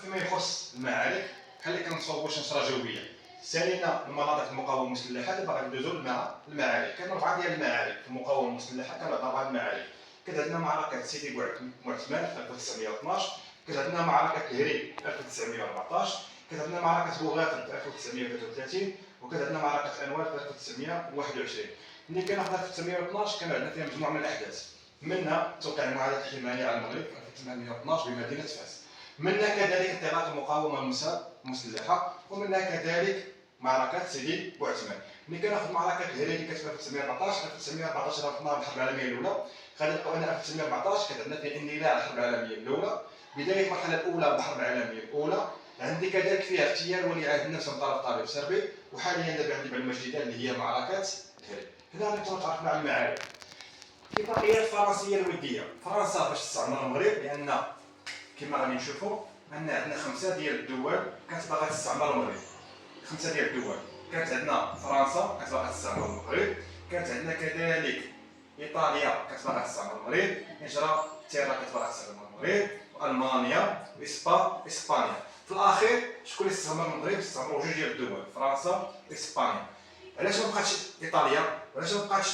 فيما يخص المعارك بحال اللي كنصوبوا شنشره جويه. سالينا المناطق المقاومه المسلحه، دابا غندوزو مع المعارك. كاين 4 ديال المعارك في المقاومه المسلحه، كاين 4 المعارك. كانت عندنا معركه سيدي بوعثمان في 1912، كانت عندنا معركه الهري في 1914، كانت عندنا معركه بوغافل في 1933، وكانت عندنا معركه الانوار في 1921. ملي كناخذها في 1912 كان عندنا فيها مجموعه من الاحداث، منها توقيع المعاهده الحمايه على المغرب في 1812 بمدينه فاس، منها كذلك انطلاق المقاومه المسلحه، ومنها كذلك معركه سيدي بوعثمان. ملي كناخذ معركه الهري اللي كانت في 1914 ربطناها بالحرب العالميه الاولى، غادي نلقاو ان 1914 كانت عندنا فيها اندلاع الحرب العالميه الاولى، بدايه المرحله الاولى بالحرب العالميه الاولى. عندي كذلك فيها اغتيال ولي عهد النفس من طرف طالب سربي، وحاليا دابا عندي بعض المجددات اللي هي معركه الهري. هنا غادي نكونوا تعرفنا على المعارك. اتفاقيات فرنسيه الوديه، فرنسا باش تستعمر المغرب، لان كما غادي نشوفوا ان عندنا 5 ديال الدول كانت باغا تستعمر المغرب. 5 ديال الدول كانت عندنا فرنسا كانت باغا تستعمر المغرب، كانت عندنا كذلك ايطاليا كانت باغا تستعمر المغرب، انجلترا كانت باغا تستعمر المغرب، والمانيا واسبانيا. في الاخير شكون اللي استعمر المغرب؟ استعمروا 2 ديال الدول، فرنسا واسبانيا. علاش ما بقاتش ايطاليا؟ وعلاش ما بقاتش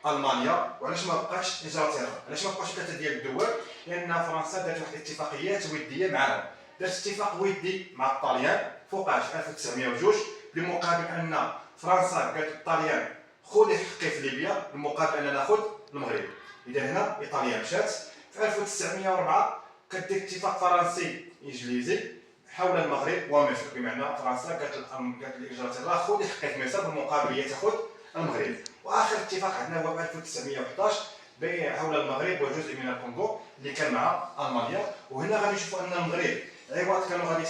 المانيا؟ وعلاش ما بقاش انجلترا؟ علاش ما بقاش 3 ديال الدول؟ لان فرنسا دارت واحد الاتفاقيات وديه معاهم. دارت اتفاق ودي مع الطليان فوقاش في 1902 بمقابل ان فرنسا قالت للطليان خذي حقي في ليبيا بمقابل ان ناخذ المغرب. اذا هنا ايطاليا مشات. في 1904 كدير اتفاق فرنسي انجليزي حول المغرب ومصر، بمعنى فرنسا قالت لانجلترا خذي حقي في مصر بالمقابل هي تاخذ المغرب. واخر اتفاق عندنا هو 1911 حول المغرب وجزء من الكونغو اللي كان مع المانيا. وهنا غادي نشوفوا ان المغرب عوض كانوا غادي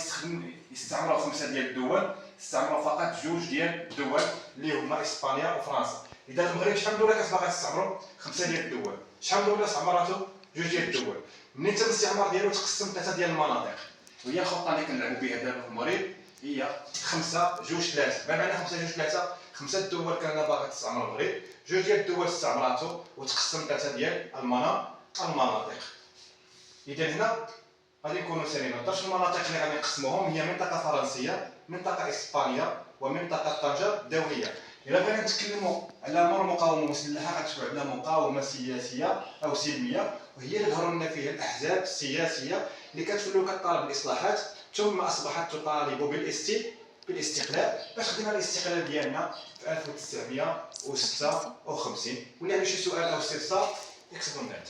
يستعمروا 5 ديال الدول، استعمروا فقط 2 ديال الدول اللي هما اسبانيا وفرنسا. اذا المغرب شحال من دوله كانت باغا تستعمروا 5 ديال الدول، شحال من دوله استعمرته 2 ديال الدول. منين تم الاستعمار ديالو تقسم 3 ديال المناطق، وهي الخطه اللي كنلعبوا بها دابا في المغرب هي 5 2 3. بمعنى 5 2 3 5 الدول كانت باغا تستعمر المغرب، 2 ديال الدول استعمرته وتقسم 3 ديال المناطق. اذا هنا غادي نكونوا ساليين. هضرت المناطق اللي غادي نقسموهم هي منطقه فرنسيه، منطقه اسبانيا، ومنطقه طنجه الدوليه. الا بغينا نتكلموا على امر المقاومه المسلحه غتكون عندنا مقاومه سياسيه او سلميه، وهي اللي ظهر لنا فيها الاحزاب السياسيه اللي كتولي كطالب الاصلاحات ثم اصبحت تطالب بالاستقلال باش خدينا الاستقلال ديالنا في 1956. واللي عنده شي سؤال او استفسار يكتبوا لنا.